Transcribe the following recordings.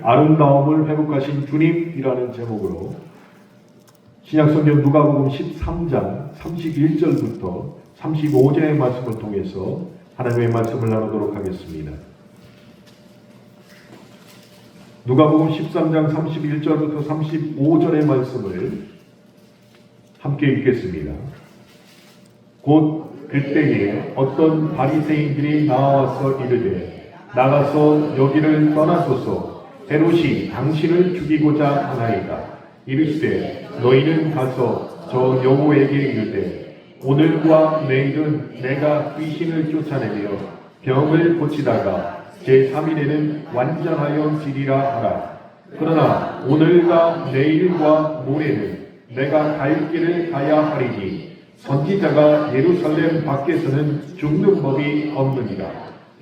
아름다움을 회복하신 주님이라는 제목으로 신약성경 누가복음 13장 31절부터 35절의 말씀을 통해서 하나님의 말씀을 나누도록 하겠습니다. 누가복음 13장 31절부터 35절의 말씀을 함께 읽겠습니다. 곧 그때에 어떤 바리새인들이 나와서 이르되 나가서 여기를 떠나소서 헤롯이 당신을 죽이고자 하나이다. 이르시되 너희는 가서 저 여호에게 이르되 오늘과 내일은 내가 귀신을 쫓아내며 병을 고치다가 제3일에는 완전하여 지리라 하라. 그러나 오늘과 내일과 모레는 내가 갈 길을 가야 하리니 선지자가 예루살렘 밖에서는 죽는 법이 없느니라.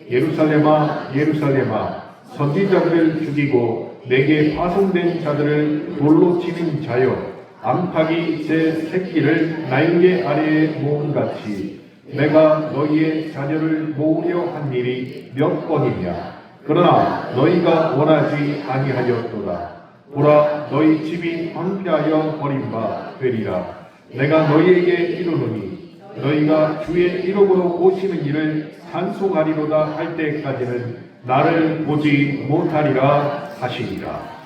예루살렘아 예루살렘아 선지자들을 죽이고 내게 파송된 자들을 돌로 치는 자여 앙팡이 제 새끼를 날개 아래에 모음같이 내가 너희의 자녀를 모으려 한 일이 몇 번이냐. 그러나 너희가 원하지 아니하였도다. 보라 너희 집이 황폐하여 버린 바 되리라. 내가 너희에게 이르노니 너희가 주의 이름으로 오시는 일을 찬송하리로다 할 때까지는 나를 보지 못하리라 하시니라.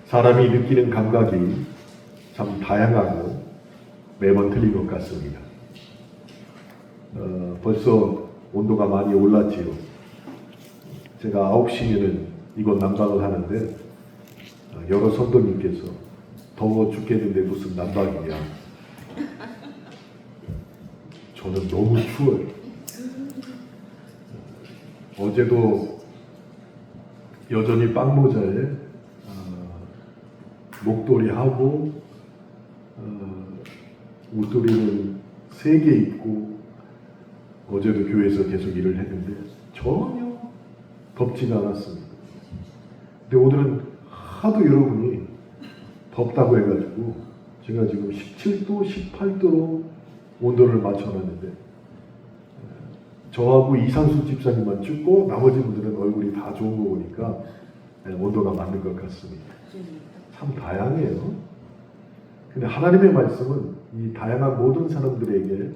사람이 느끼는 감각이 참 다양하고 매번 틀린 것 같습니다. 벌써 온도가 많이 올랐지요. 제가 9시면은 이곳 난방을 하는데 여러 성도님께서 더워 죽겠는데 무슨 난방이냐. 저는 너무 추워요. 어제도 여전히 빵모자에 목도리 하고 웃도리는 3개 입고 어제도 교회에서 계속 일을 했는데 전혀 덥지가 않았습니다. 근데 오늘은 하도 여러분이 덥다고 해가지고 제가 지금 17도, 18도로 온도를 맞춰놨는데 저하고 이상수 집사님만 춥고 나머지 분들은 얼굴이 다 좋은 거 보니까 온도가 맞는 것 같습니다. 참 다양해요. 근데 하나님의 말씀은 이 다양한 모든 사람들에게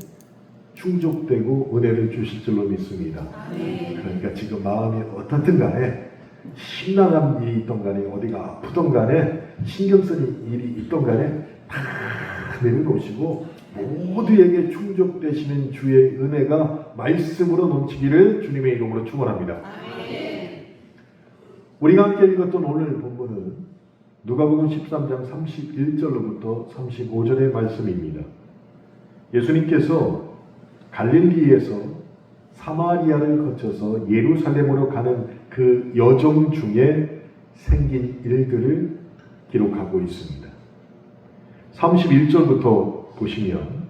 충족되고 은혜를 주실 줄로 믿습니다. 그러니까 지금 마음이 어떻든 간에 심란한 일이 있던 간에 어디가 아프던 간에 신경 쓰는 일이 있던 간에 다 내려놓으시고 모두에게 충족되시는 주의 은혜가 말씀으로 넘치기를 주님의 이름으로 축원합니다. 우리가 함께 읽었던 오늘 본문은 누가복음 13장 31절로부터 35절의 말씀입니다. 예수님께서 갈릴리에서 사마리아를 거쳐서 예루살렘으로 가는 그 여정 중에 생긴 일들을 기록하고 있습니다. 31절부터 보시면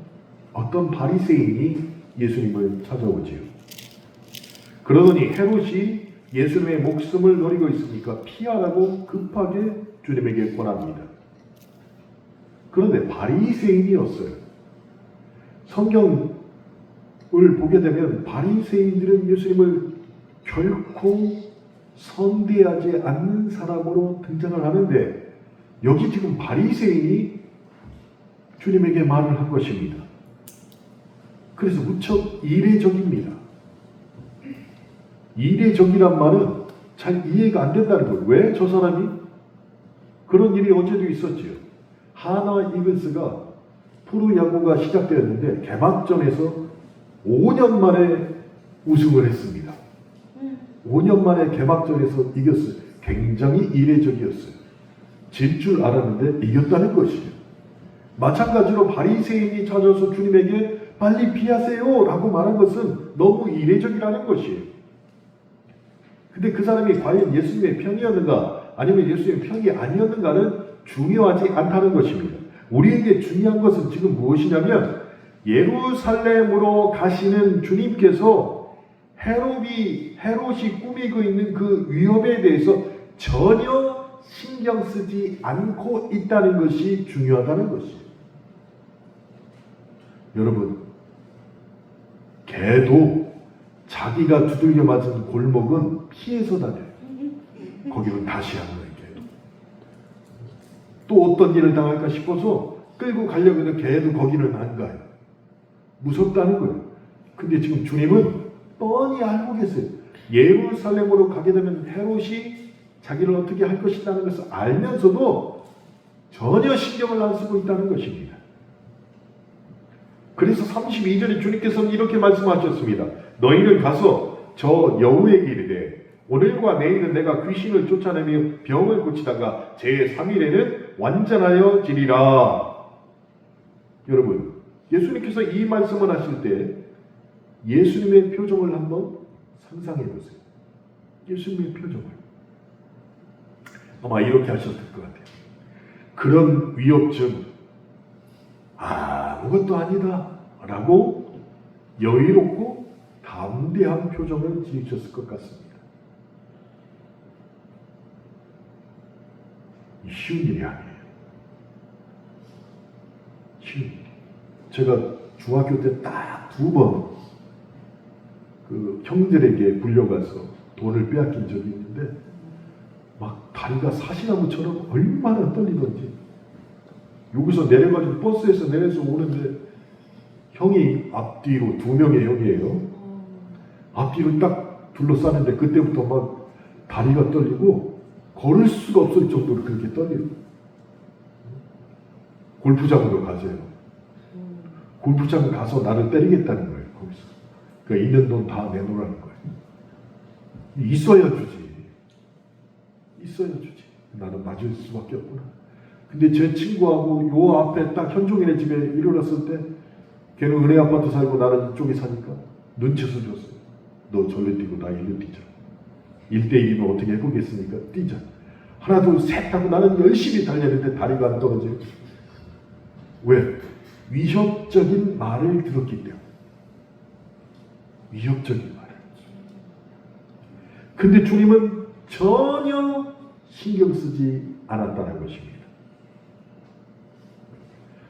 어떤 바리새인이 예수님을 찾아오지요. 그러더니 헤롯이 예수님의 목숨을 노리고 있으니까 피하라고 급하게 주님에게 권합니다. 그런데 바리새인이었어요. 성경을 보게 되면 바리새인들은 예수님을 결코 선대하지 않는 사람으로 등장을 하는데 여기 지금 바리새인이 주님에게 말을 한 것입니다. 그래서 무척 이례적입니다. 이례적이란 말은 잘 이해가 안 된다는 거예요. 왜 저 사람이? 그런 일이 어제도 있었지요. 하나 이글스가 프로야구가 시작되었는데 개막전에서 5년 만에 우승을 했습니다. 5년 만에 개막전에서 이겼어요. 굉장히 이례적이었어요. 질 줄 알았는데 이겼다는 것이에요. 마찬가지로 바리새인이 찾아서 주님에게 빨리 피하세요 라고 말한 것은 너무 이례적이라는 것이에요. 근데 그 사람이 과연 예수님의 편이었는가 아니면 예수님의 편이 아니었는가는 중요하지 않다는 것입니다. 우리에게 중요한 것은 지금 무엇이냐면 예루살렘으로 가시는 주님께서 헤롯이 꾸미고 있는 그 위협에 대해서 전혀 신경 쓰지 않고 있다는 것이 중요하다는 것이에요. 여러분, 개도 자기가 두들겨 맞은 골목은 피해서 다녀요. 거기는 다시 안 가요. 개도. 또 어떤 일을 당할까 싶어서 끌고 가려고 해도 개도 거기는 안 가요. 무섭다는 거예요. 근데 지금 주님은 뻔히 알고 계세요. 예루살렘으로 가게 되면 헤롯이 자기를 어떻게 할 것이라는 것을 알면서도 전혀 신경을 안 쓰고 있다는 것입니다. 그래서 32절에 주님께서는 이렇게 말씀하셨습니다. 너희는 가서 저 여우에게 이르되 오늘과 내일은 내가 귀신을 쫓아내며 병을 고치다가 제3일에는 완전하여 지리라. 여러분, 예수님께서 이 말씀을 하실 때 예수님의 표정을 한번 상상해 보세요. 예수님의 표정을. 아마 이렇게 하셨을 것 같아요. 그런 위협증 아무것도 아니다 라고 여유롭고 담대한 표정을 지으셨을 것 같습니다. 쉬운 일이 아니에요. 쉬운 일. 제가 중학교 때 딱 2번 그 형들에게 불려가서 돈을 빼앗긴 적이 있는데 막 다리가 사시나무처럼 얼마나 떨리던지 여기서 내려가지고 버스에서 내려서 오는데 형이 앞뒤로 2명의 형이에요. 앞뒤로 딱 둘러싸는데 그때부터 막 다리가 떨리고 걸을 수가 없을 정도로 그렇게 떨리고 골프장으로 가세요. 골프장 가서 나를 때리겠다는 거예요. 거기서. 그러니까 있는 돈 다 내놓으라는 거예요. 있어야 주지. 있어야 주지. 나는 맞을 수밖에 없구나. 근데 제 친구하고 요 앞에 딱 현종이네 집에 이르렀을 때 걔는 은혜 아파트 살고 나는 이쪽에 사니까 눈치서 줬어요. 너 절로 뛰고 나 일로 뛰자. 1대1이면 어떻게 해보겠습니까? 뛰자. 하나 둘 셋 하고 나는 열심히 달렸는데 다리가 안 떨어져요. 왜? 위협적인 말을 들었기 때문에. 위협적인 말. 근데 주님은 전혀 신경 쓰지 않았다는 것입니다.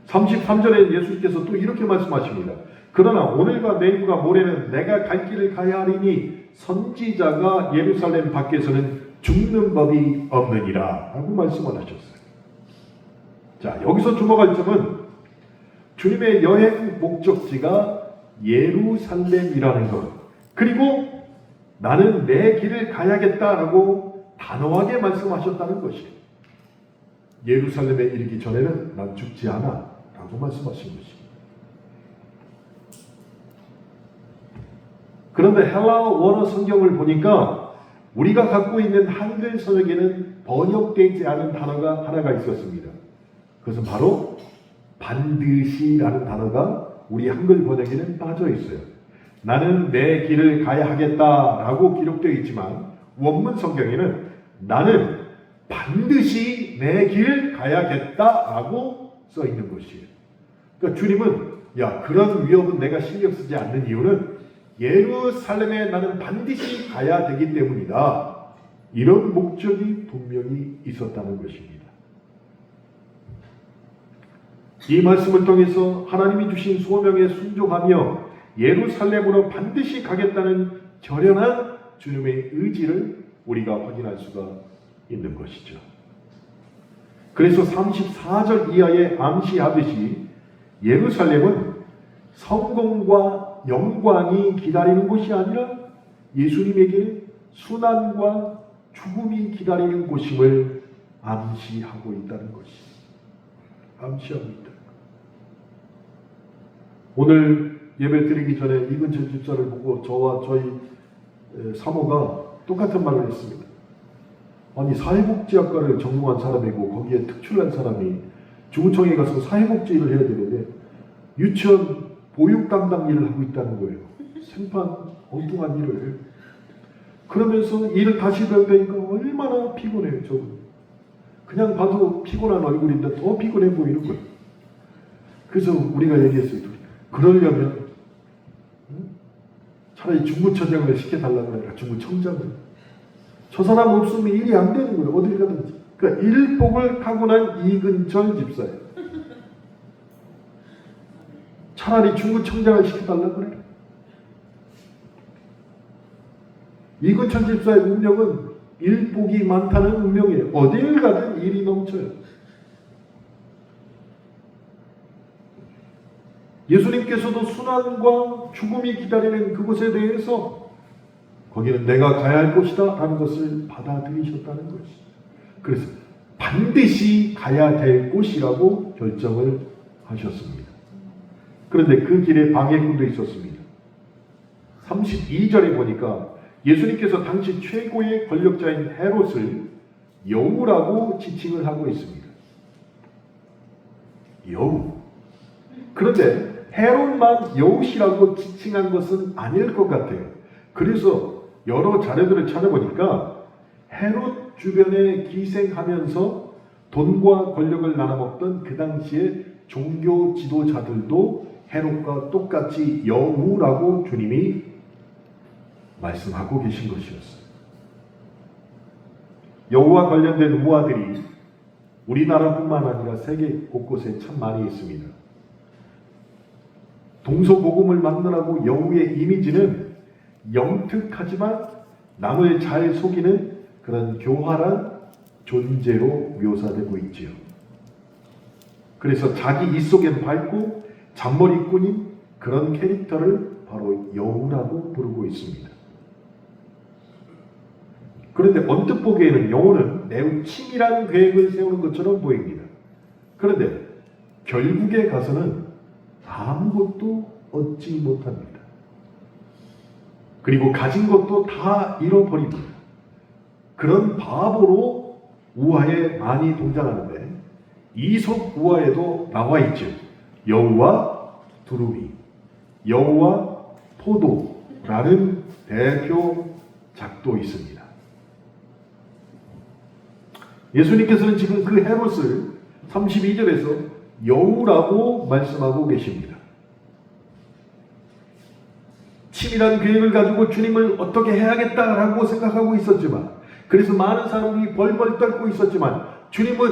33절에 예수께서 또 이렇게 말씀하십니다. 그러나 오늘과 내일과 모레는 내가 갈 길을 가야 하리니 선지자가 예루살렘 밖에서는 죽는 법이 없느니라 라고 말씀을 하셨어요. 자, 여기서 주목할 점은 주님의 여행 목적지가 예루살렘이라는 것, 그리고 나는 내 길을 가야겠다라고 단호하게 말씀하셨다는 것이에요. 예루살렘에 이르기 전에는 난 죽지 않아 라고 말씀하신 것입니다. 그런데 헬라어 원어 성경을 보니까 우리가 갖고 있는 한글 서적에는 번역되지 않은 단어가 하나가 있었습니다. 그것은 바로 반드시라는 단어가 우리 한글 번역에는 빠져 있어요. 나는 내 길을 가야 하겠다라고 기록되어 있지만 원문 성경에는 나는 반드시 내 길 가야겠다라고 써 있는 것이에요. 그러니까 주님은 그런 위협은 내가 신경 쓰지 않는 이유는 예루살렘에 나는 반드시 가야 되기 때문이다. 이런 목적이 분명히 있었다는 것입니다. 이 말씀을 통해서 하나님이 주신 소명에 순종하며 예루살렘으로 반드시 가겠다는 결연한 주님의 의지를 우리가 확인할 수가 있는 것이죠. 그래서 34절 이하에 암시하듯이 예루살렘은 성공과 영광이 기다리는 곳이 아니라 예수님에게 순환과 죽음이 기다리는 곳임을 암시하고 있다는 것이 암시하고 있다. 오늘 예배 드리기 전에 이근철 집사를 보고 저와 저희 사모가 똑같은 말을 했습니다. 아니, 사회복지학과를 전공한 사람이고 거기에 특출난 사람이 주구청에 가서 사회복지 일을 해야 되는데 유치원 보육 담당 일을 하고 있다는 거예요. 생판 엉뚱한 일을. 그러면서 일을 다시 배우니까 얼마나 피곤해요. 저는 그냥 봐도 피곤한 얼굴인데 더 피곤해 보이는 거예요. 그래서 우리가 얘기했어요. 그러려면 차라리 중구청장을 시켜달라고 해라. 중구청장을. 저 사람 없으면 일이 안 되는 거예요. 어딜 가든지. 그러니까 일복을 타고난 이근철 집사예요. 차라리 중구청장을 시켜달라 그래. 이근천 집사의 운명은 일복이 많다는 운명이에요. 어딜 가든 일이 넘쳐요. 예수님께서도 순환과 죽음이 기다리는 그곳에 대해서 거기는 내가 가야 할 곳이다 라는 것을 받아들이셨다는 것이죠. 그래서 반드시 가야 될 곳이라고 결정을 하셨습니다. 그런데 그 길에 방해꾼도 있었습니다. 32절에 보니까 예수님께서 당시 최고의 권력자인 헤롯을 여우라고 지칭을 하고 있습니다. 여우. 그런데 헤롯만 여우시라고 지칭한 것은 아닐 것 같아요. 그래서 여러 자료들을 찾아보니까 헤롯 주변에 기생하면서 돈과 권력을 나눠먹던 그 당시의 종교 지도자들도 헤롯과 똑같이 여우라고 주님이 말씀하고 계신 것이었어요. 여우와 관련된 우화들이 우리나라뿐만 아니라 세계 곳곳에 참 많이 있습니다. 동서고금을 만나라고 여우의 이미지는 영특하지만 남을 잘 속이는 그런 교활한 존재로 묘사되고 있지요. 그래서 자기 입속엔 밝고 잔머리꾼인 그런 캐릭터를 바로 여우라고 부르고 있습니다. 그런데 언뜻 보기에는 여우는 매우 치밀한 계획을 세우는 것처럼 보입니다. 그런데 결국에 가서는 아무것도 얻지 못합니다. 그리고 가진 것도 다 잃어버립니다. 그런 바보로 우화에 많이 동장하는데 이솝 우화에도 나와 있죠. 여우와 두루미, 여우와 포도라는 대표 작도 있습니다. 예수님께서는 지금 그 헤롯을 32절에서 여우라고 말씀하고 계십니다. 치밀한 계획을 가지고 주님을 어떻게 해야겠다라고 생각하고 있었지만, 그래서 많은 사람이 벌벌 떨고 있었지만 주님은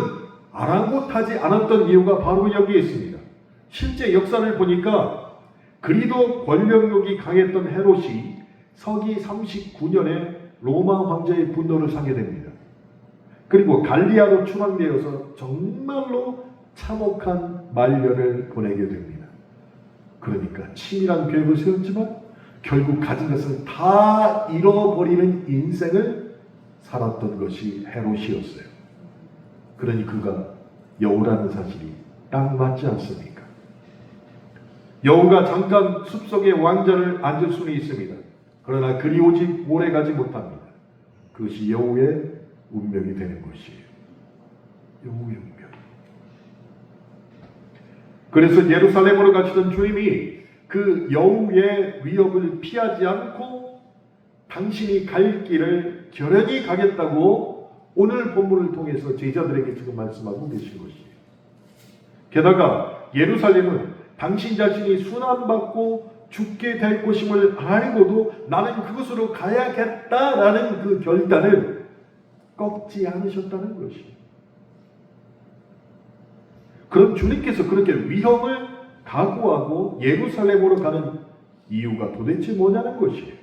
아랑곳하지 않았던 이유가 바로 여기에 있습니다. 실제 역사를 보니까 그리도 권력욕이 강했던 헤롯이 서기 39년에 로마 황제의 분노를 사게 됩니다. 그리고 갈리아로 추방되어서 정말로 참혹한 말년을 보내게 됩니다. 그러니까 치밀한 계획을 세웠지만 결국 가진 것을 다 잃어버리는 인생을 살았던 것이 헤롯이었어요. 그러니 그가 여우라는 사실이 딱 맞지 않습니까? 여우가 잠깐 숲속의 왕자를 앉을 수는 있습니다. 그러나 그리 오직 오래 가지 못합니다. 그것이 여우의 운명이 되는 것이에요. 여우의 운명. 그래서 예루살렘으로 가시던 주님이 그 여우의 위협을 피하지 않고 당신이 갈 길을 결연히 가겠다고 오늘 본문을 통해서 제자들에게 지금 말씀하고 계신 것이에요. 게다가 예루살렘은 당신 자신이 순환받고 죽게 될 것임을 알고도 나는 그곳으로 가야겠다라는 그 결단을 꺾지 않으셨다는 것이에요. 그럼 주님께서 그렇게 위험을 각오하고 예루살렘으로 가는 이유가 도대체 뭐냐는 것이에요.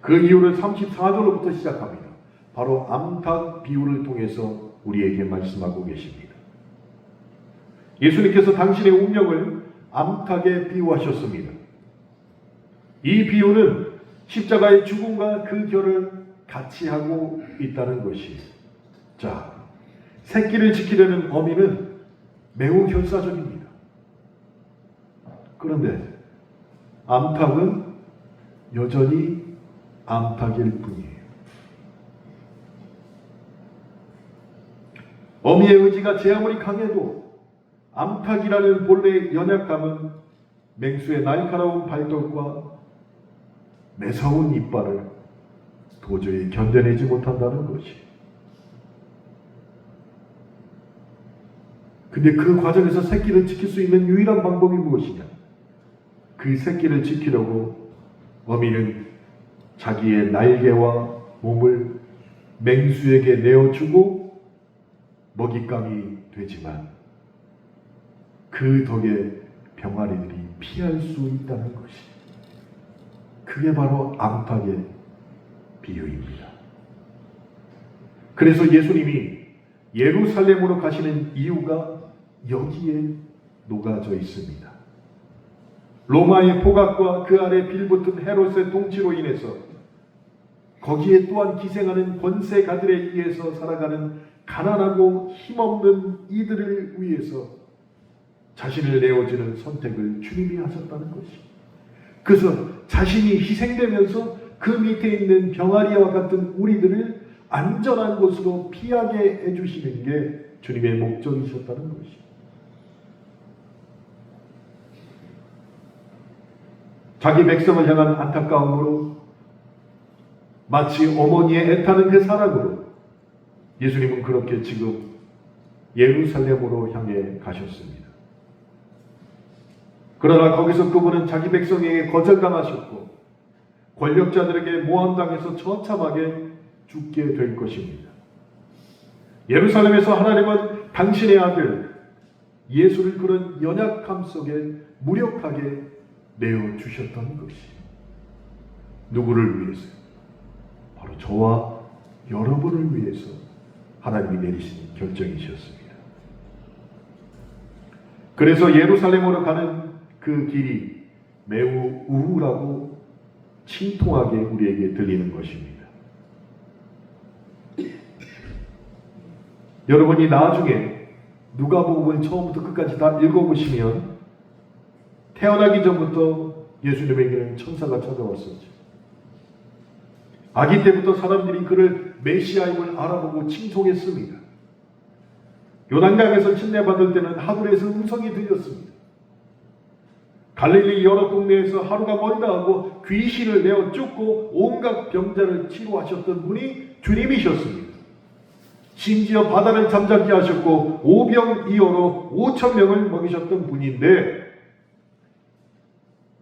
그 이유를 34절로부터 시작합니다. 바로 암탉 비유를 통해서 우리에게 말씀하고 계십니다. 예수님께서 당신의 운명을 암탉에 비유하셨습니다. 이 비유는 십자가의 죽음과 그 결을 같이 하고 있다는 것이에요. 자, 새끼를 지키려는 어미는 매우 결사적입니다. 그런데 암탉은 여전히 암탉일 뿐이에요. 어미의 의지가 제 아무리 강해도 암탉이라는 본래의 연약함은 맹수의 날카로운 발톱과 매서운 이빨을 도저히 견뎌내지 못한다는 것이. 근데 그 과정에서 새끼를 지킬 수 있는 유일한 방법이 무엇이냐? 그 새끼를 지키려고 어미는 자기의 날개와 몸을 맹수에게 내어주고 먹잇감이 되지만 그 덕에 병아리들이 피할 수 있다는 것이, 그게 바로 안팎의 비유입니다. 그래서 예수님이 예루살렘으로 가시는 이유가 여기에 녹아져 있습니다. 로마의 포갑과 그 아래 빌붙은 헤롯의 통치로 인해서, 거기에 또한 기생하는 권세가들에 의해서 살아가는 가난하고 힘없는 이들을 위해서 자신을 내어주는 선택을 주님이 하셨다는 것이, 그래서 자신이 희생되면서 그 밑에 있는 병아리와 같은 우리들을 안전한 곳으로 피하게 해주시는 게 주님의 목적이셨다는 것이. 자기 백성을 향한 안타까움으로, 마치 어머니의 애타는 그 사랑으로 예수님은 그렇게 지금 예루살렘으로 향해 가셨습니다. 그러나 거기서 그분은 자기 백성에게 거절당하셨고 권력자들에게 모함당해서 처참하게 죽게 될 것입니다. 예루살렘에서 하나님은 당신의 아들 예수를 그런 연약함 속에 무력하게 내어주셨던 것이, 누구를 위해서요? 바로 저와 여러분을 위해서 하나님이 내리신 결정이셨습니다. 그래서 예루살렘으로 가는 그 길이 매우 우울하고 침통하게 우리에게 들리는 것입니다. 여러분이 나중에 누가복음을 처음부터 끝까지 다 읽어보시면 태어나기 전부터 예수님에게는 천사가 찾아왔었죠. 아기 때부터 사람들이 그를 메시아임을 알아보고 칭송했습니다. 요단강에서 침례받을 때는 하늘에서 음성이 들렸습니다. 갈릴리 여러 동네에서 하루가 멀다 하고 귀신을 내어 쫓고 온갖 병자를 치료하셨던 분이 주님이셨습니다. 심지어 바다를 잠잠케 하셨고 오병이어로 5,000명을 먹이셨던 분인데,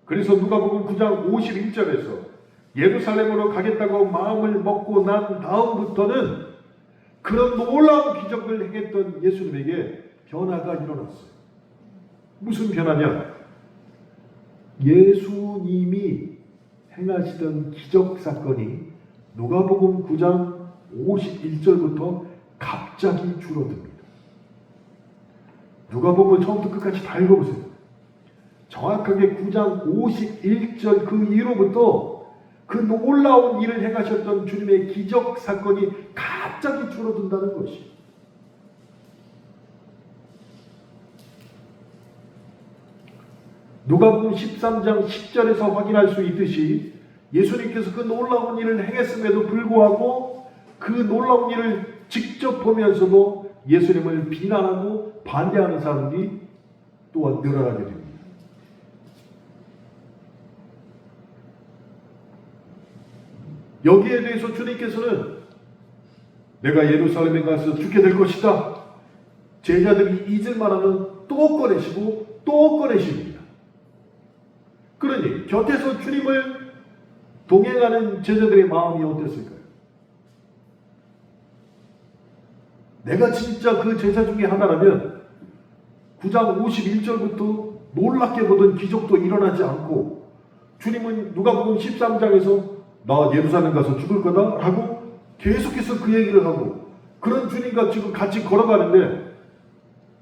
그래서 누가복음 9장 51절에서 예루살렘으로 가겠다고 마음을 먹고 난 다음부터는 그런 놀라운 기적을 행했던 예수님에게 변화가 일어났어요. 무슨 변화냐? 예수님이 행하시던 기적 사건이 누가복음 9장 51절부터 갑자기 줄어듭니다. 누가복음을 처음부터 끝까지 다 읽어보세요. 정확하게 9장 51절 그 이후로부터 그 놀라운 일을 행하셨던 주님의 기적 사건이 갑자기 줄어든다는 것이, 누가복음 13장 10절에서 확인할 수 있듯이 예수님께서 그 놀라운 일을 행했음에도 불구하고 그 놀라운 일을 직접 보면서도 예수님을 비난하고 반대하는 사람들이 또한 늘어나게 됩니다. 여기에 대해서 주님께서는 내가 예루살렘에 가서 죽게 될 것이다, 제자들이 잊을만 하면 또 꺼내시고 또 꺼내십니다. 그러니 곁에서 주님을 동행하는 제자들의 마음이 어땠을까요? 내가 진짜 그 제자 중에 하나라면 9장 51절부터 놀랍게 보던 기적도 일어나지 않고, 주님은 누가복음 13장에서 나 예루살렘 가서 죽을 거다 라고 계속해서 그 얘기를 하고, 그런 주님과 지금 같이 걸어가는데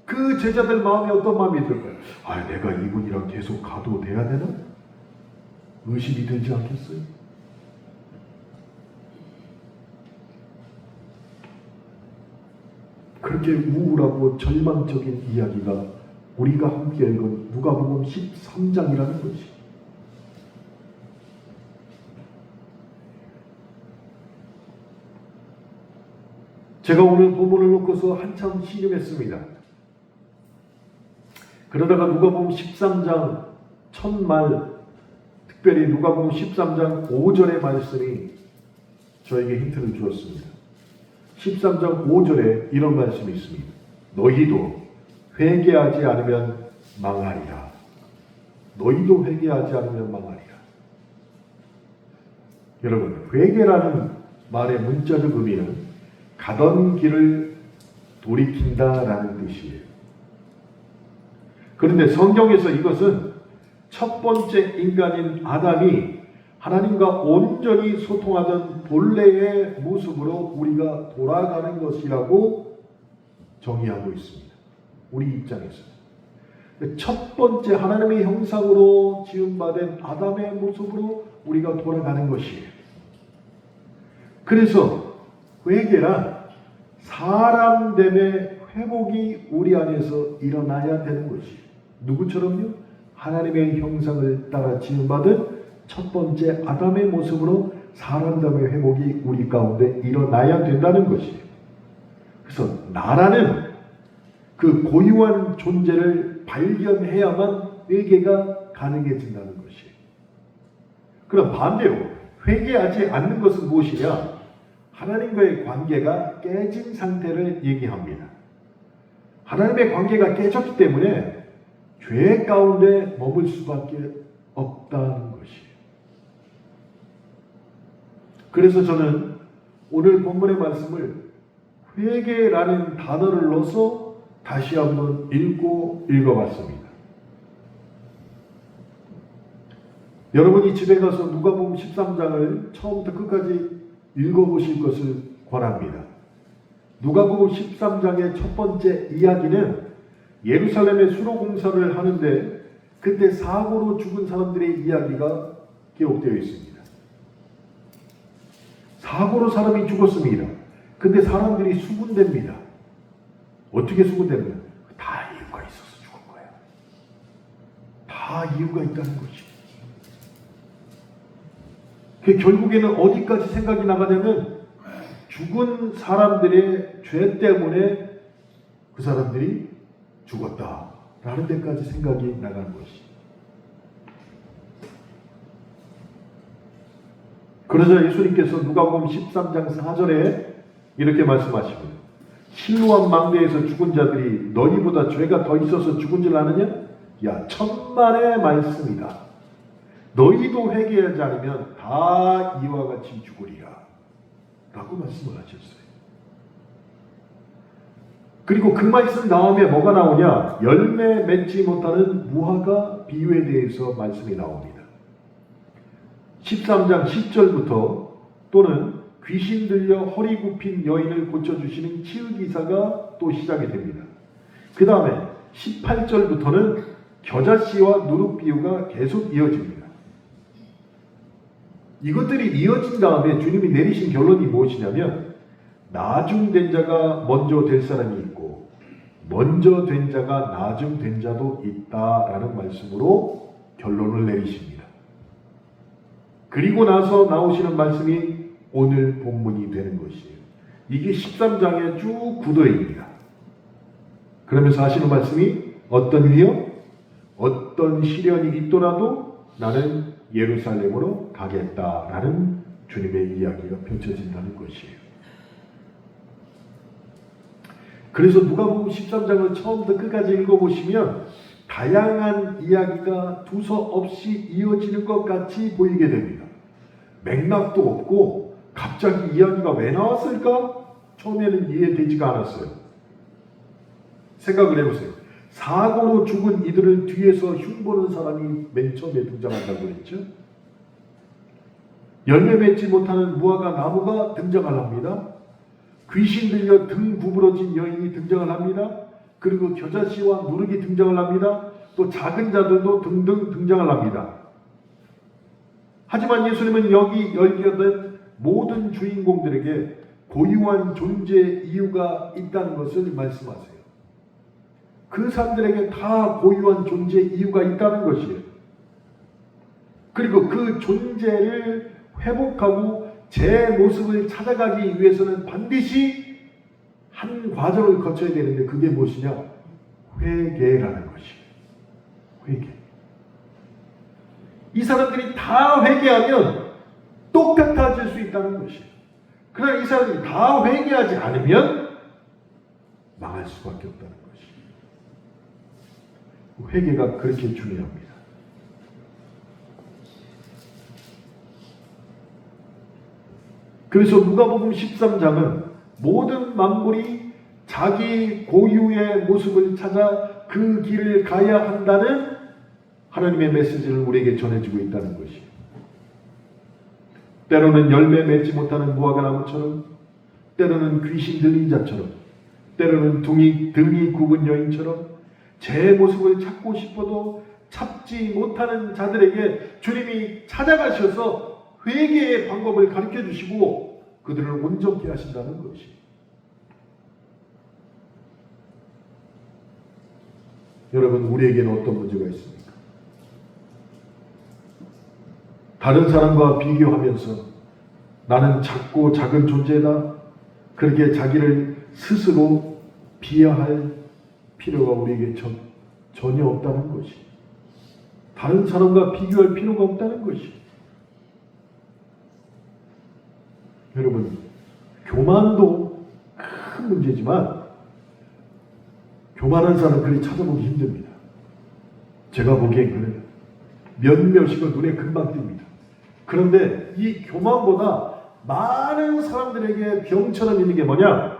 그 제자들 마음이 어떤 마음이 들까요? 아, 내가 이분이랑 계속 가도 돼야 되나? 의심이 들지 않겠어요? 그렇게 우울하고 절망적인 이야기가 우리가 함께 읽은 누가복음 13장이라는 것이, 제가 오늘 본문을 놓고서 한참 신음했습니다. 그러다가 누가복음 13장 첫말, 특별히 누가복음 13장 5절의 말씀이 저에게 힌트를 주었습니다. 13장 5절에 이런 말씀이 있습니다. 너희도 회개하지 않으면 망하리라. 너희도 회개하지 않으면 망하리라. 여러분, 회개라는 말의 문자적 의미는 가던 길을 돌이킨다라는 뜻이에요. 그런데 성경에서 이것은 첫 번째 인간인 아담이 하나님과 온전히 소통하던 본래의 모습으로 우리가 돌아가는 것이라고 정의하고 있습니다. 우리 입장에서. 첫 번째 하나님의 형상으로 지음받은 아담의 모습으로 우리가 돌아가는 것이에요. 그래서 회개란 사람됨의 회복이 우리 안에서 일어나야 되는 것이에요. 누구처럼요? 하나님의 형상을 따라 지음받은 첫 번째 아담의 모습으로 사람됨의 회복이 우리 가운데 일어나야 된다는 것이에요. 그래서 나라는 그 고유한 존재를 발견해야만 회개가 가능해진다는 것이에요. 그럼 반대로 회개하지 않는 것은 무엇이냐? 하나님과의 관계가 깨진 상태를 얘기합니다. 하나님의 관계가 깨졌기 때문에 죄 가운데 머물 수밖에 없다는 것이에요. 그래서 저는 오늘 본문의 말씀을 회개라는 단어를 넣어서 다시 한번 읽어봤습니다. 여러분이 집에 가서 누가복음 13장을 처음부터 끝까지 읽어보실 것을 권합니다. 누가복음 13장의 첫 번째 이야기는 예루살렘에 수로공사를 하는데 그때 사고로 죽은 사람들의 이야기가 기록되어 있습니다. 사고로 사람이 죽었습니다. 근데 사람들이 수군댑니다. 어떻게 수군댑니까? 다 이유가 있어서 죽은 거예요. 다 이유가 있다는 것이. 결국에는 어디까지 생각이 나가냐면 죽은 사람들의 죄 때문에 그 사람들이 죽었다라는 데까지 생각이 나가는 것이. 그러자 예수님께서 누가복음 13장 4절에 이렇게 말씀하십니다. 실로암 망대에서 죽은 자들이 너희보다 죄가 더 있어서 죽은 줄 아느냐? 야, 천만의 말씀이다. 너희도 회개하지 않으면 다 이와 같이 죽으리라 라고 말씀을 하셨어요. 그리고 그 말씀 다음에 뭐가 나오냐? 열매 맺지 못하는 무화과 비유에 대해서 말씀이 나옵니다. 13장 10절부터 또는 귀신 들려 허리 굽힌 여인을 고쳐주시는 치유기사가 또 시작이 됩니다. 그 다음에 18절부터는 겨자씨와 누룩 비유가 계속 이어집니다. 이것들이 이어진 다음에 주님이 내리신 결론이 무엇이냐면 나중된 자가 먼저 될 사람이 있고 먼저 된 자가 나중된 자도 있다라는 말씀으로 결론을 내리십니다. 그리고 나서 나오시는 말씀이 오늘 본문이 되는 것이에요. 이게 13장의 쭉 구도입니다. 그러면서 하시는 말씀이 어떤 일이요? 어떤 시련이 있더라도 나는 예루살렘으로 가겠다라는 주님의 이야기가 펼쳐진다는 것이에요. 그래서 누가복음 13장을 처음부터 끝까지 읽어보시면 다양한 이야기가 두서없이 이어지는 것 같이 보이게 됩니다. 맥락도 없고 갑자기 이야기가 왜 나왔을까? 처음에는 이해되지가 않았어요. 생각을 해보세요. 사고로 죽은 이들을 뒤에서 흉보는 사람이 맨 처음에 등장한다고 그랬죠. 열매 맺지 못하는 무화과 나무가 등장을 합니다. 귀신 들려 등 구부러진 여인이 등장을 합니다. 그리고 겨자씨와 누룩이 등장을 합니다. 또 작은 자들도 등등 등장을 합니다. 하지만 예수님은 여기 열거된 모든 주인공들에게 고유한 존재 이유가 있다는 것을 말씀하세요. 그 사람들에게 다 고유한 존재 이유가 있다는 것이에요. 그리고 그 존재를 회복하고 제 모습을 찾아가기 위해서는 반드시 한 과정을 거쳐야 되는데 그게 무엇이냐? 회개라는 것이에요. 회개. 이 사람들이 다 회개하면 똑같아질 수 있다는 것이에요. 그러나 이 사람들이 다 회개하지 않으면 망할 수밖에 없다는 것이에요. 회개가 그렇게 중요합니다. 그래서 누가복음 13장은 모든 만물이 자기 고유의 모습을 찾아 그 길을 가야 한다는 하나님의 메시지를 우리에게 전해주고 있다는 것이에요. 때로는 열매 맺지 못하는 무화과 나무처럼, 때로는 귀신 들린 자처럼, 때로는 등이 굽은 여인처럼 제 모습을 찾고 싶어도 찾지 못하는 자들에게 주님이 찾아가셔서 회개의 방법을 가르쳐 주시고 그들을 온전케 하신다는 것이. 여러분, 우리에게는 어떤 문제가 있습니까? 다른 사람과 비교하면서 나는 작고 작은 존재다, 그렇게 자기를 스스로 비하할 필요가 우리에게 전혀 없다는 것이. 다른 사람과 비교할 필요가 없다는 것이. 여러분, 교만도 큰 문제지만 교만한 사람은 그리 찾아보기 힘듭니다. 제가 보기엔 그래요. 몇몇이고 눈에 금방 띕니다. 그런데 이 교만보다 많은 사람들에게 병처럼 있는 게 뭐냐?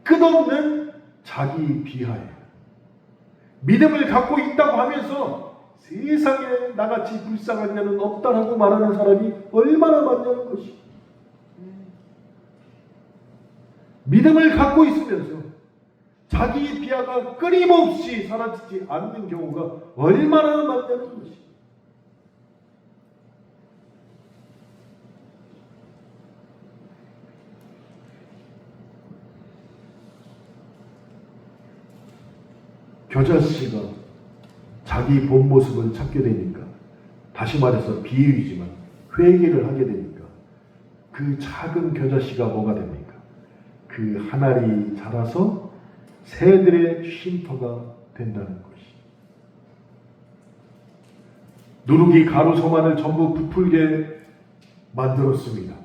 끝없는 자기 비하예요. 믿음을 갖고 있다고 하면서 세상에 나같이 불쌍한 자는 없다라고 말하는 사람이 얼마나 많냐는 것이. 믿음을 갖고 있으면서 자기 비하가 끊임없이 사라지지 않는 경우가 얼마나 많냐는 것이. 겨자씨가 자기 본 모습을 찾게 되니까, 다시 말해서 비유이지만 회개를 하게 되니까 그 작은 겨자씨가 뭐가 됩니까? 그 한 알이 자라서 새들의 쉼터가 된다는 것이. 누룩이 가루 소만을 전부 부풀게 만들었습니다.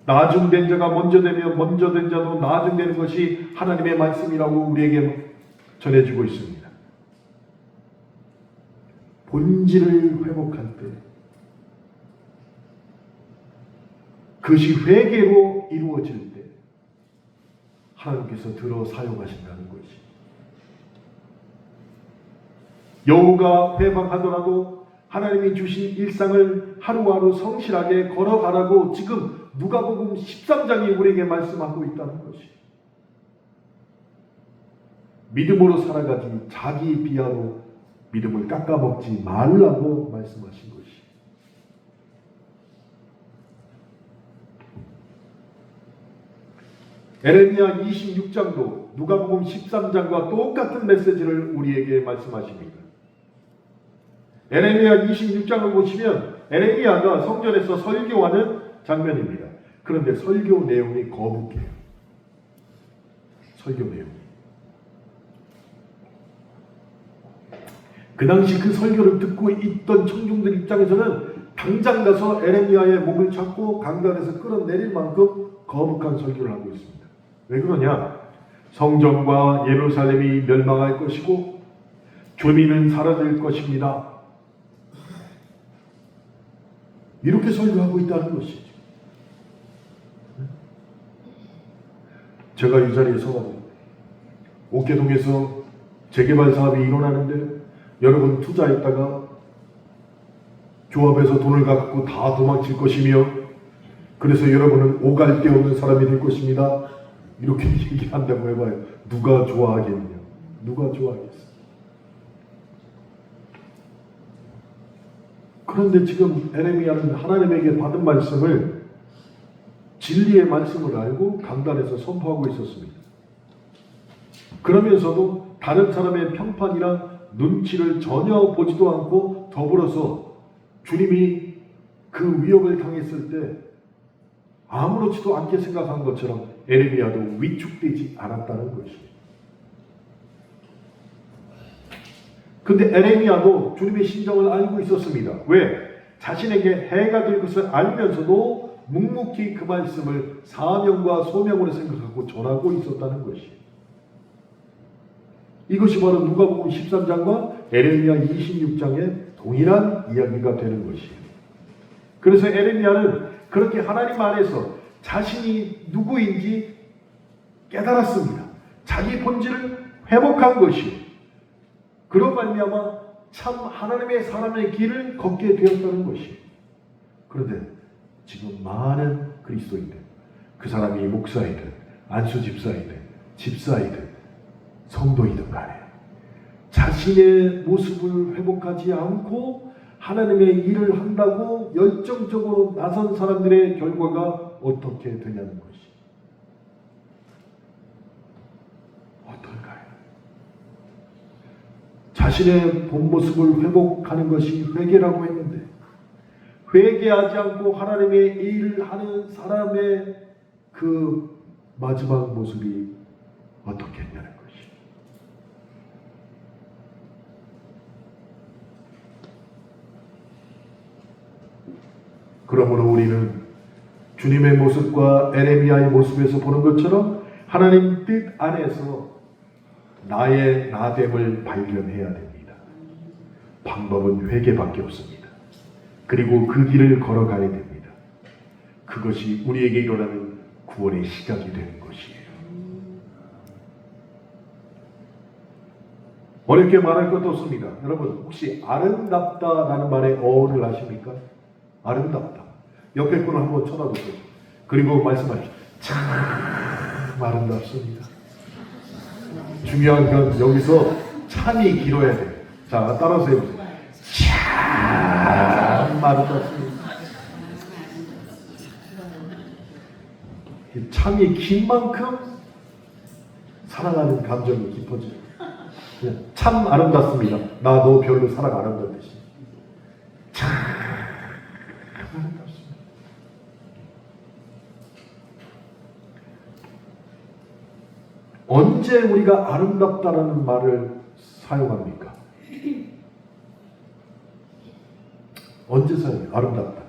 나중된 자가 먼저 되며 먼저 된 자도 나중되는 것이 하나님의 말씀이라고 우리에게 전해주고 있습니다. 본질을 회복할 때 그것이 회개로 이루어질 때 하나님께서 들어 사용하신다는 것이. 여우가 회방하더라도 하나님이 주신 일상을 하루하루 성실하게 걸어가라고 지금 누가복음 13장이 우리에게 말씀하고 있다는 것이. 믿음으로 살아가지 자기 비하로 믿음을 깎아먹지 말라고 말씀하신 것이. 에레미야 26장도 누가복음 13장과 똑같은 메시지를 우리에게 말씀하십니다. 에레미야 26장을 보시면 에레미야가 성전에서 설교하는 장면입니다. 그런데 설교 내용이 거북해요. 설교 내용이. 그 당시 그 설교를 듣고 있던 청중들 입장에서는 당장 가서 에레미야의 목을 잡고 강단에서 끌어내릴 만큼 거북한 설교를 하고 있습니다. 왜 그러냐? 성전과 예루살렘이 멸망할 것이고 교민은 사라질 것입니다. 이렇게 설교하고 있다는 것이죠. 제가 이 자리에 서가지고 옥계동에서 재개발 사업이 일어나는데 여러분 투자했다가 조합에서 돈을 갖고 다 도망칠 것이며 그래서 여러분은 오갈 데 없는 사람이 될 것입니다. 이렇게 얘기한다고 해봐요. 누가 좋아하겠냐? 누가 좋아하겠어? 그런데 지금 에레미야는 하나님에게 받은 말씀을, 진리의 말씀을 알고 강단에서 선포하고 있었습니다. 그러면서도 다른 사람의 평판이나 눈치를 전혀 보지도 않고 더불어서 주님이 그 위협을 당했을 때 아무렇지도 않게 생각한 것처럼 에레미야도 위축되지 않았다는 것이에요. 근데 에레미야도 주님의 심정을 알고 있었습니다. 왜? 자신에게 해가 될 것을 알면서도 묵묵히 그 말씀을 사명과 소명으로 생각하고 전하고 있었다는 것이에요. 이것이 바로 누가복음 13장과 에레미야 26장의 동일한 이야기가 되는 것이에요. 그래서 에레미야는 그렇게 하나님 안에서 자신이 누구인지 깨달았습니다. 자기 본질을 회복한 것이 그로 말미암아 참 하나님의 사람의 길을 걷게 되었다는 것이. 그런데 지금 많은 그리스도인들, 그 사람이 목사이든 안수 집사이든 집사이든 성도이든 간에 자신의 모습을 회복하지 않고 하나님의 일을 한다고 열정적으로 나선 사람들의 결과가 어떻게 되냐는 것이. 어떨까요? 자신의 본 모습을 회복하는 것이 회개라고 했는데 회개하지 않고 하나님의 일을 하는 사람의 그 마지막 모습이 어떻게 했냐는 것이. 그러므로 우리는 주님의 모습과 에레미야의 모습에서 보는 것처럼 하나님 뜻 안에서 나의 나됨을 발견해야 됩니다. 방법은 회개밖에 없습니다. 그리고 그 길을 걸어가야 됩니다. 그것이 우리에게 일어나는 구원의 시작이 되는 것이에요. 어렵게 말할 것도 없습니다. 여러분 혹시 아름답다라는 말에 어를 아십니까? 아름답다. 옆에 분을 한번 쳐다보세요. 그리고 말씀하십시오. 참 아름답습니다. 중요한 건 여기서 참이 길어야 돼요. 자, 따라서 해보세요. 참 아름답습니다. 참이 긴 만큼 사랑하는 감정이 깊어져요. 참 아름답습니다. 나 너 별로 사랑 안 한다듯이. 참 아름답습니다. 언제 우리가 아름답다라는 말을 사용합니까? 언제 사용해요? 아름답다.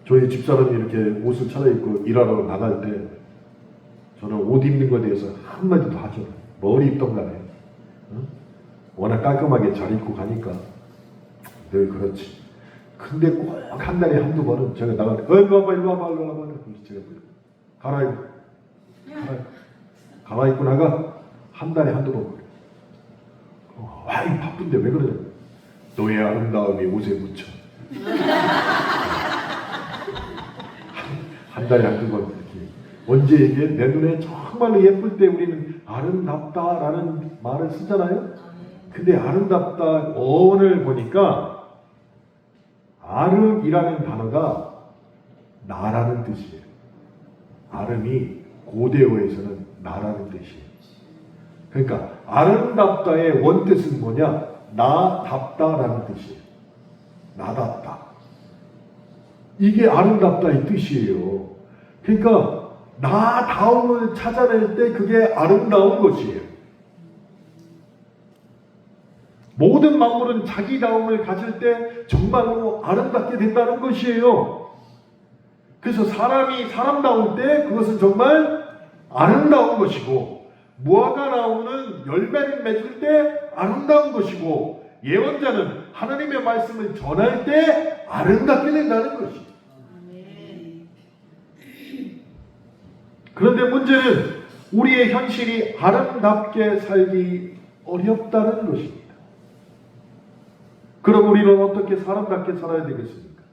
저희 집사람이 이렇게 옷을 차려입고 일하러 나갈 때 저는 옷 입는 것에 대해서 한마디도 하죠. 머리 입던 간에 워낙 깔끔하게 잘 입고 가니까 늘 그렇지. 근데 꼭 한 달에 한두 번은 제가 나갈 때 일로 와봐 일로 와봐 일로 와봐 제가 갈아입고 나가 한 달에 한두 번 그래요. 아이 바쁜데 왜 그러냐. 너의 아름다움이 옷에 묻혀. 한 달에 한두 번 이렇게. 언제 이게 내 눈에 정말로 예쁠 때 우리는 아름답다라는 말을 쓰잖아요. 근데 아름답다 어원을 보니까 아름이라는 단어가 나라는 뜻이에요. 아름이 고대어에서는 나라는 뜻이에요. 그러니까 아름답다의 원뜻은 뭐냐? 나답다라는 뜻이에요. 나답다. 이게 아름답다의 뜻이에요. 그러니까 나다움을 찾아낼 때 그게 아름다운 것이에요. 모든 만물은 자기다움을 가질 때 정말로 아름답게 된다는 것이에요. 그래서 사람이 사람다울 때 그것은 정말 아름다운 것이고, 무화과 나무는 열매를 맺을 때 아름다운 것이고, 예언자는 하나님의 말씀을 전할 때 아름답게 된다는 것이에요. 그런데 문제는 우리의 현실이 아름답게 살기 어렵다는 것입니다. 그럼 우리는 어떻게 사람답게 살아야 되겠습니까?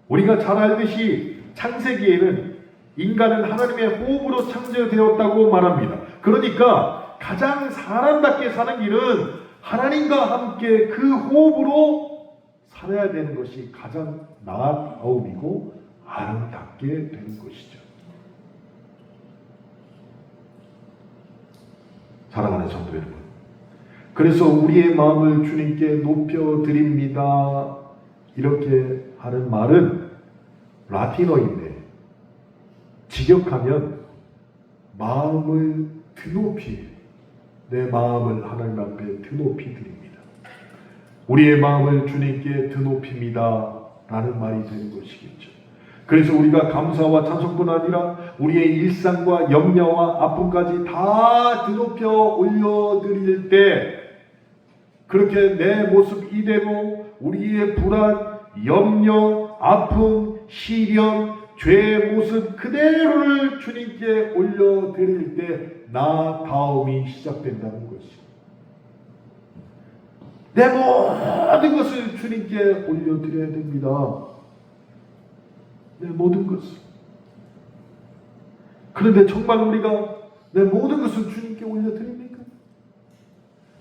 우리가 잘 알듯이 창세기에는 인간은 하나님의 호흡으로 창조되었다고 말합니다. 그러니까 가장 사람답게 사는 길은 하나님과 함께 그 호흡으로 살아야 되는 것이 가장 나아옴이고 아름답게 되는 것이죠. 사랑하는 성도 여러분, 그래서 우리의 마음을 주님께 높여드립니다 이렇게 하는 말은 라틴어인데 직역하면 마음을 드높이, 내 마음을 하나님 앞에 드높이 드립니다. 우리의 마음을 주님께 드높입니다 라는 말이 되는 것이겠죠. 그래서 우리가 감사와 찬송뿐 아니라 우리의 일상과 염려와 아픔까지 다 드높여 올려드릴 때, 그렇게 내 모습 이대로 우리의 불안, 염려, 아픔, 시련, 죄의 모습 그대로를 주님께 올려드릴 때 나 다움이 시작된다는 것이죠. 내 모든 것을 주님께 올려드려야 됩니다. 내 모든 것을. 그런데 정말 우리가 내 모든 것을 주님께 올려드립니까?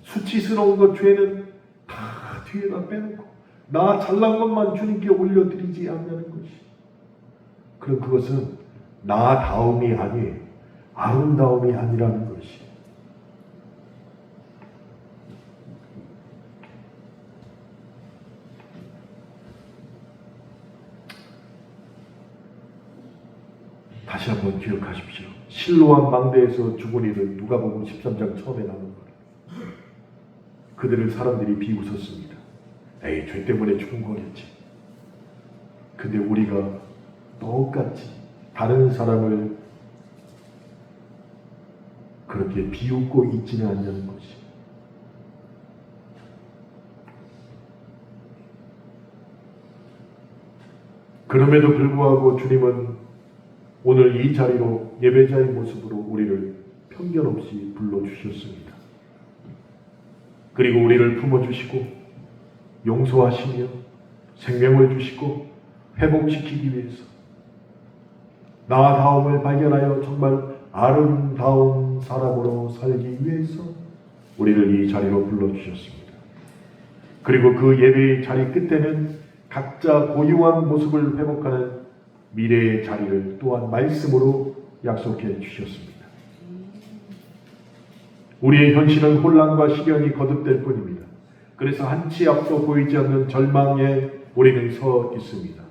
수치스러운 것, 죄는 다 뒤에다 빼놓고 나 잘난 것만 주님께 올려드리지 않냐는 것이. 그럼 그것은 나다움이 아니에요. 아름다움이 아니라는 것이. 다시 한번 기억하십시오. 실로암 망대에서 죽은 이들 누가복음 13장 처음에 나오는 거예요. 그들을 사람들이 비웃었습니다. 에이, 죄 때문에 죽은 거겠지. 근데 우리가 똑같이 다른 사람을 그렇게 비웃고 있지는 않냐는 것이. 그럼에도 불구하고 주님은 오늘 이 자리로 예배자의 모습으로 우리를 편견 없이 불러주셨습니다. 그리고 우리를 품어주시고 용서하시며 생명을 주시고 회복시키기 위해서 나다움을 발견하여 정말 아름다운 사람으로 살기 위해서 우리를 이 자리로 불러주셨습니다. 그리고 그 예배의 자리 끝에는 각자 고유한 모습을 회복하는 미래의 자리를 또한 말씀으로 약속해 주셨습니다. 우리의 현실은 혼란과 시련이 거듭될 뿐입니다. 그래서 한치 앞도 보이지 않는 절망에 우리는 서 있습니다.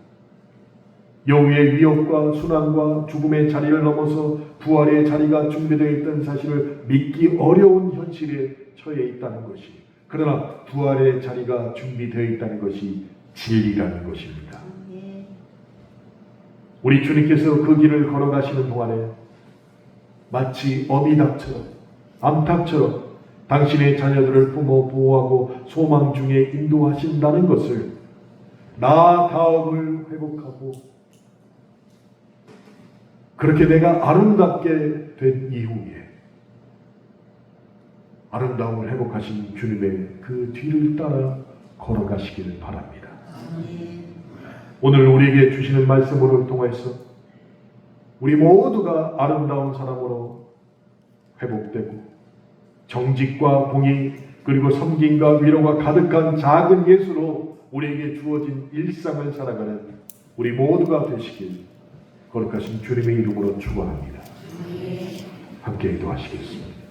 여우의 위협과 순환과 죽음의 자리를 넘어서 부활의 자리가 준비되어 있다는 사실을 믿기 어려운 현실에 처해 있다는 것이, 그러나 부활의 자리가 준비되어 있다는 것이 진리라는 것입니다. 우리 주님께서 그 길을 걸어가시는 동안에 마치 어미닭처럼 암탉처럼 당신의 자녀들을 품어 보호하고 소망 중에 인도하신다는 것을, 나다움을 회복하고 그렇게 내가 아름답게 된 이후에 아름다움을 회복하신 주님의 그 뒤를 따라 걸어가시기를 바랍니다. 오늘 우리에게 주시는 말씀을 통해서 우리 모두가 아름다운 사람으로 회복되고 정직과 공의 그리고 섬김과 위로가 가득한 작은 예수로 우리에게 주어진 일상을 살아가는 우리 모두가 되시길 거룩하신 주님의 이름으로 축원합니다. 함께 기도하시겠습니다.